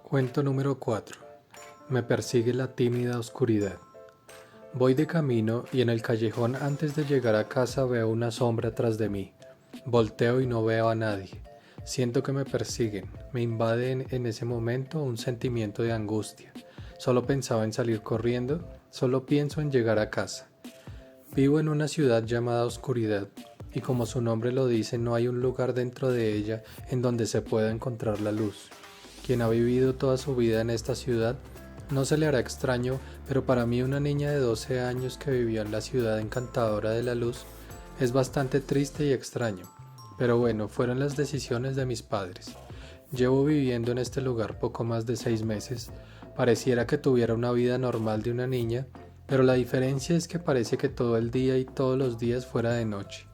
Cuento número 4. Me persigue la tímida oscuridad. Voy de camino y en el callejón antes de llegar a casa veo una sombra tras de mí. Volteo y no veo a nadie. Siento que me persiguen. Me invade en ese momento un sentimiento de angustia. Solo pensaba en salir corriendo, solo pienso en llegar a casa. Vivo en una ciudad llamada Oscuridad, y como su nombre lo dice, no hay un lugar dentro de ella en donde se pueda encontrar la luz. Quien ha vivido toda su vida en esta ciudad, no se le hará extraño, pero para mí una niña de 12 años que vivió en la ciudad encantadora de la luz es bastante triste y extraño. Pero bueno, fueron las decisiones de mis padres. Llevo viviendo en este lugar poco más de 6 meses. Pareciera que tuviera una vida normal de una niña, pero la diferencia es que parece que todo el día y todos los días fuera de noche.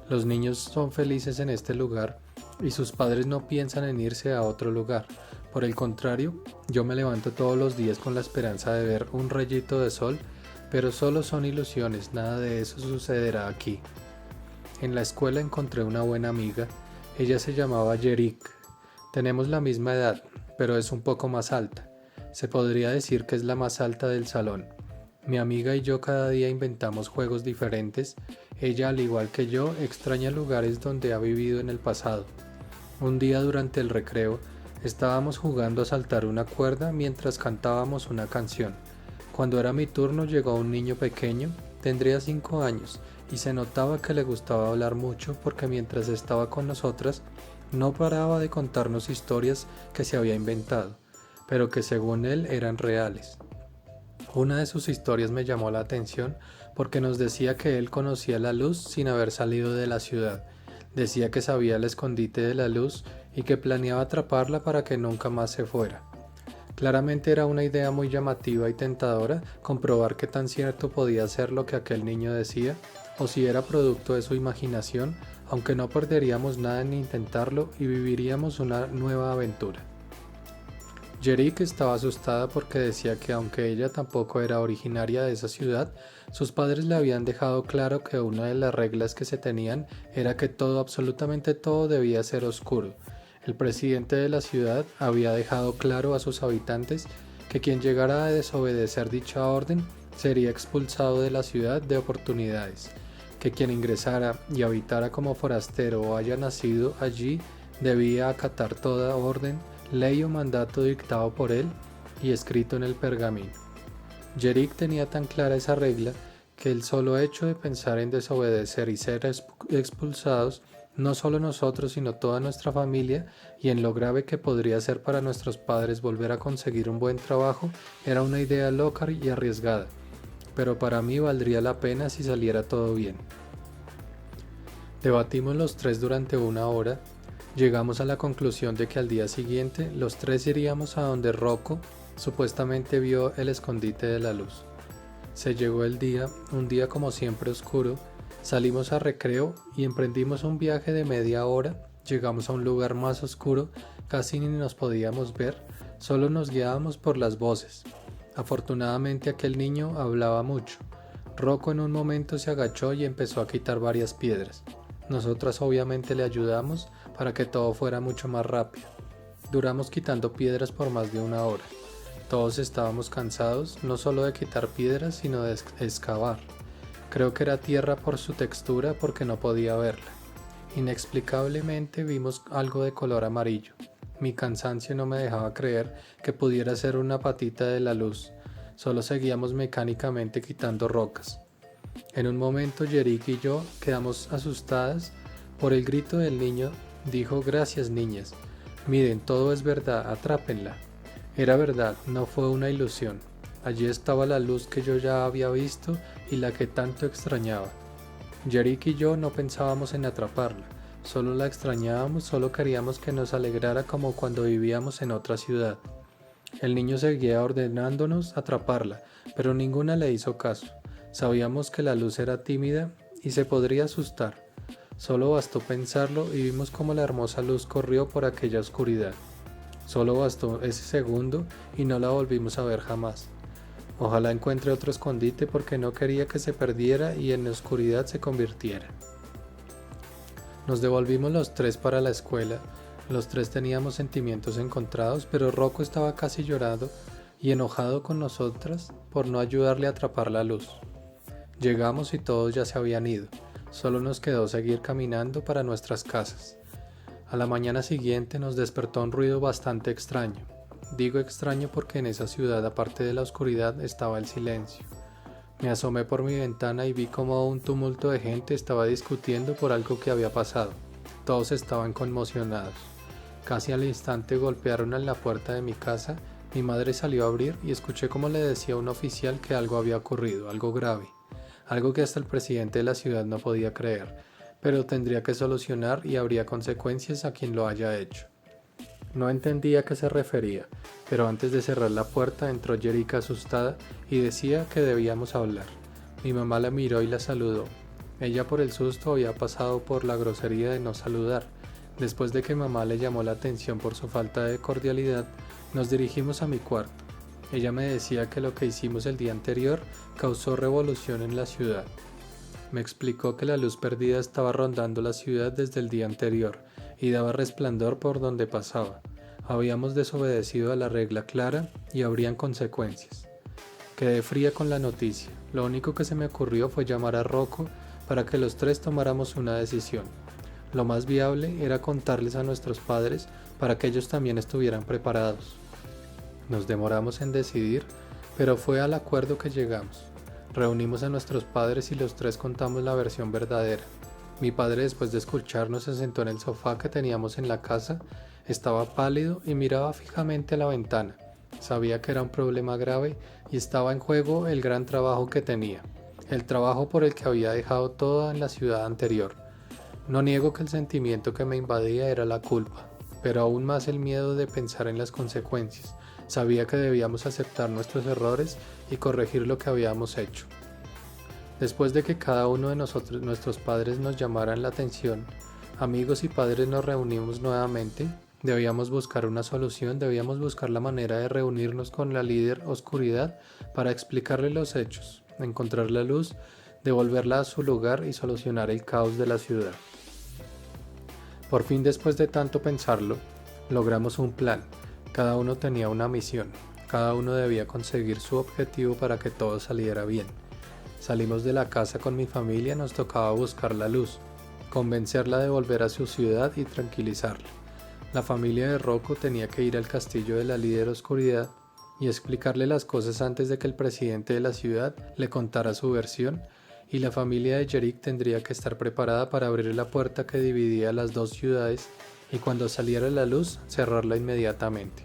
Los niños son felices en este lugar y sus padres no piensan en irse a otro lugar. Por el contrario, yo me levanto todos los días con la esperanza de ver un rayito de sol, pero solo son ilusiones, nada de eso sucederá aquí. En la escuela encontré una buena amiga, ella se llamaba Yerik. Tenemos la misma edad, pero es un poco más alta. Se podría decir que es la más alta del salón. Mi amiga y yo cada día inventamos juegos diferentes. Ella, al igual que yo, extraña lugares donde ha vivido en el pasado. Un día durante el recreo, estábamos jugando a saltar una cuerda mientras cantábamos una canción. Cuando era mi turno llegó un niño pequeño, tendría 5 años, y se notaba que le gustaba hablar mucho porque mientras estaba con nosotras, no paraba de contarnos historias que se había inventado, pero que según él eran reales. Una de sus historias me llamó la atención porque nos decía que él conocía la luz sin haber salido de la ciudad. Decía que sabía el escondite de la luz y que planeaba atraparla para que nunca más se fuera. Claramente era una idea muy llamativa y tentadora comprobar qué tan cierto podía ser lo que aquel niño decía, o si era producto de su imaginación, aunque no perderíamos nada en intentarlo y viviríamos una nueva aventura. Yerik estaba asustada porque decía que aunque ella tampoco era originaria de esa ciudad, sus padres le habían dejado claro que una de las reglas que se tenían era que todo, absolutamente todo, debía ser oscuro. El presidente de la ciudad había dejado claro a sus habitantes que quien llegara a desobedecer dicha orden sería expulsado de la ciudad de oportunidades, que quien ingresara y habitara como forastero o haya nacido allí debía acatar toda orden, ley o mandato dictado por él y escrito en el pergamino. Yerik tenía tan clara esa regla que el solo hecho de pensar en desobedecer y ser expulsados, no solo nosotros sino toda nuestra familia, y en lo grave que podría ser para nuestros padres volver a conseguir un buen trabajo, era una idea loca y arriesgada, pero para mí valdría la pena si saliera todo bien. Debatimos los tres durante una hora. Llegamos a la conclusión de que al día siguiente los tres iríamos a donde Rocco supuestamente vio el escondite de la luz. Se llegó el día, un día como siempre oscuro. Salimos a recreo y emprendimos un viaje de media hora. Llegamos a un lugar más oscuro, casi ni nos podíamos ver, solo nos guiábamos por las voces. Afortunadamente aquel niño hablaba mucho. Rocco en un momento se agachó y empezó a quitar varias piedras. Nosotras obviamente le ayudamos para que todo fuera mucho más rápido. Duramos quitando piedras por más de una hora. Todos estábamos cansados, no solo de quitar piedras, sino de excavar. Creo que era tierra por su textura porque no podía verla. Inexplicablemente vimos algo de color amarillo. Mi cansancio no me dejaba creer que pudiera ser una patita de la luz. Solo seguíamos mecánicamente quitando rocas. En un momento Yerik y yo quedamos asustadas por el grito del niño. Dijo: «Gracias, niñas. Miren, todo es verdad, atrápenla». Era verdad, no fue una ilusión. Allí estaba la luz que yo ya había visto y la que tanto extrañaba. Yerik y yo no pensábamos en atraparla, solo la extrañábamos, solo queríamos que nos alegrara como cuando vivíamos en otra ciudad. El niño seguía ordenándonos atraparla, pero ninguna le hizo caso. Sabíamos que la luz era tímida y se podría asustar. Solo bastó pensarlo y vimos cómo la hermosa luz corrió por aquella oscuridad. Solo bastó ese segundo y no la volvimos a ver jamás. Ojalá encuentre otro escondite porque no quería que se perdiera y en la oscuridad se convirtiera. Nos devolvimos los tres para la escuela. Los tres teníamos sentimientos encontrados, pero Rocco estaba casi llorando y enojado con nosotras por no ayudarle a atrapar la luz. Llegamos y todos ya se habían ido, solo nos quedó seguir caminando para nuestras casas. A la mañana siguiente nos despertó un ruido bastante extraño. Digo extraño porque en esa ciudad, aparte de la oscuridad, estaba el silencio. Me asomé por mi ventana y vi cómo un tumulto de gente estaba discutiendo por algo que había pasado. Todos estaban conmocionados. Casi al instante golpearon en la puerta de mi casa. Mi madre salió a abrir y escuché cómo le decía a un oficial que algo había ocurrido, algo grave, algo que hasta el presidente de la ciudad no podía creer, pero tendría que solucionar y habría consecuencias a quien lo haya hecho. No entendía a qué se refería, pero antes de cerrar la puerta entró Jerica asustada y decía que debíamos hablar. Mi mamá la miró y la saludó. Ella por el susto había pasado por la grosería de no saludar. Después de que mamá le llamó la atención por su falta de cordialidad, nos dirigimos a mi cuarto. Ella me decía que lo que hicimos el día anterior causó revolución en la ciudad. Me explicó que la luz perdida estaba rondando la ciudad desde el día anterior y daba resplandor por donde pasaba. Habíamos desobedecido a la regla clara y habrían consecuencias. Quedé fría con la noticia. Lo único que se me ocurrió fue llamar a Rocco para que los tres tomáramos una decisión. Lo más viable era contarles a nuestros padres para que ellos también estuvieran preparados. Nos demoramos en decidir, pero fue al acuerdo que llegamos. Reunimos a nuestros padres y los tres contamos la versión verdadera. Mi padre, después de escucharnos, se sentó en el sofá que teníamos en la casa, estaba pálido y miraba fijamente a la ventana. Sabía que era un problema grave y estaba en juego el gran trabajo que tenía, el trabajo por el que había dejado todo en la ciudad anterior. No niego que el sentimiento que me invadía era la culpa, pero aún más el miedo de pensar en las consecuencias. Sabía que debíamos aceptar nuestros errores y corregir lo que habíamos hecho. Después de que cada uno de nosotros, nuestros padres nos llamaran la atención, amigos y padres nos reunimos nuevamente. Debíamos buscar una solución, debíamos buscar la manera de reunirnos con la líder oscuridad para explicarle los hechos, encontrar la luz, devolverla a su lugar y solucionar el caos de la ciudad. Por fin, después de tanto pensarlo, logramos un plan. Cada uno tenía una misión, cada uno debía conseguir su objetivo para que todo saliera bien. Salimos de la casa con mi familia, nos tocaba buscar la luz, convencerla de volver a su ciudad y tranquilizarla. La familia de Rocco tenía que ir al castillo de la líder oscuridad y explicarle las cosas antes de que el presidente de la ciudad le contara su versión, y la familia de Jerick tendría que estar preparada para abrir la puerta que dividía las dos ciudades y cuando saliera la luz cerrarla inmediatamente.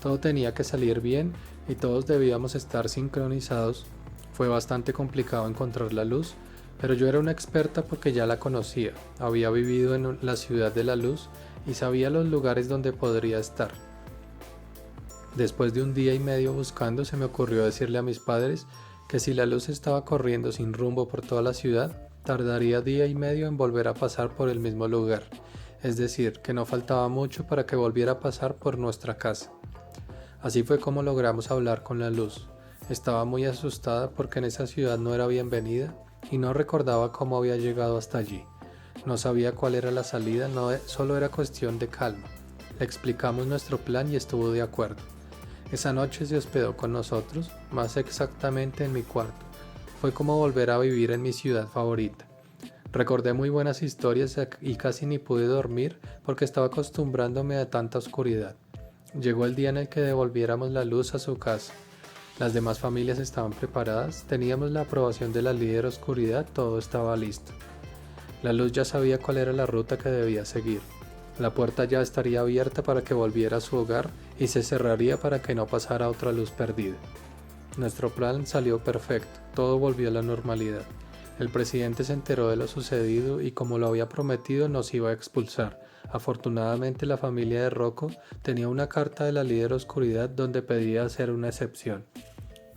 Todo tenía que salir bien y todos debíamos estar sincronizados. Fue bastante complicado encontrar la luz, pero yo era una experta porque ya la conocía, había vivido en la ciudad de la luz y sabía los lugares donde podría estar. Después de un día y medio buscando, se me ocurrió decirle a mis padres que si la luz estaba corriendo sin rumbo por toda la ciudad, tardaría día y medio en volver a pasar por el mismo lugar, es decir, que no faltaba mucho para que volviera a pasar por nuestra casa. Así fue como logramos hablar con la luz. Estaba muy asustada porque en esa ciudad no era bienvenida y no recordaba cómo había llegado hasta allí. No sabía cuál era la salida, solo era cuestión de calma. Le explicamos nuestro plan y estuvo de acuerdo. Esa noche se hospedó con nosotros, más exactamente en mi cuarto. Fue como volver a vivir en mi ciudad favorita. Recordé muy buenas historias y casi ni pude dormir porque estaba acostumbrándome a tanta oscuridad. Llegó el día en el que devolviéramos la luz a su casa. Las demás familias estaban preparadas, teníamos la aprobación de la líder oscuridad, todo estaba listo. La luz ya sabía cuál era la ruta que debía seguir. La puerta ya estaría abierta para que volviera a su hogar y se cerraría para que no pasara otra luz perdida. Nuestro plan salió perfecto, todo volvió a la normalidad. El presidente se enteró de lo sucedido y como lo había prometido nos iba a expulsar. Afortunadamente la familia de Rocco tenía una carta de la líder oscuridad donde pedía hacer una excepción.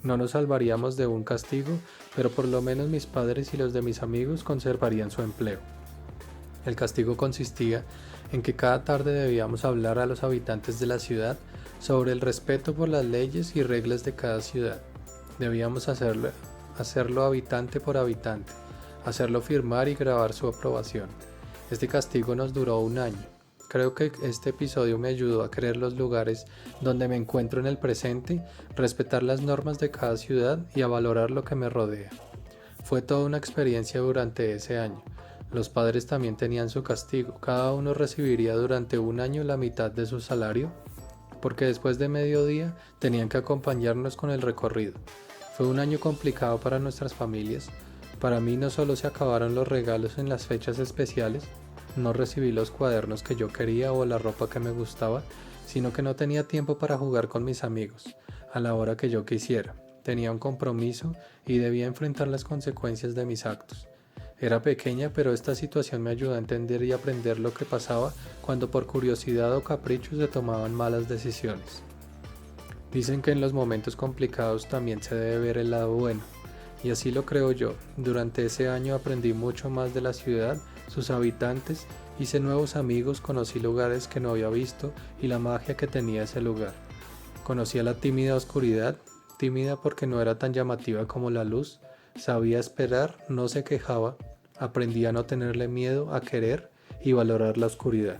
No nos salvaríamos de un castigo, pero por lo menos mis padres y los de mis amigos conservarían su empleo. El castigo consistía en que cada tarde debíamos hablar a los habitantes de la ciudad sobre el respeto por las leyes y reglas de cada ciudad. Debíamos hacerlo habitante por habitante, hacerlo firmar y grabar su aprobación. Este castigo nos duró un año. Creo que este episodio me ayudó a creer los lugares donde me encuentro en el presente, respetar las normas de cada ciudad y a valorar lo que me rodea. Fue toda una experiencia durante ese año. Los padres también tenían su castigo. Cada uno recibiría durante un año la mitad de su salario, porque después de mediodía tenían que acompañarnos con el recorrido. Fue un año complicado para nuestras familias. Para mí no solo se acabaron los regalos en las fechas especiales, no recibí los cuadernos que yo quería o la ropa que me gustaba, sino que no tenía tiempo para jugar con mis amigos a la hora que yo quisiera. Tenía un compromiso y debía enfrentar las consecuencias de mis actos. Era pequeña, pero esta situación me ayudó a entender y aprender lo que pasaba cuando por curiosidad o capricho se tomaban malas decisiones. Dicen que en los momentos complicados también se debe ver el lado bueno, y así lo creo yo. Durante ese año aprendí mucho más de la ciudad, sus habitantes, hice nuevos amigos, conocí lugares que no había visto y la magia que tenía ese lugar. Conocí a la tímida oscuridad, tímida porque no era tan llamativa como la luz, sabía esperar, no se quejaba, aprendí a no tenerle miedo, a querer y valorar la oscuridad.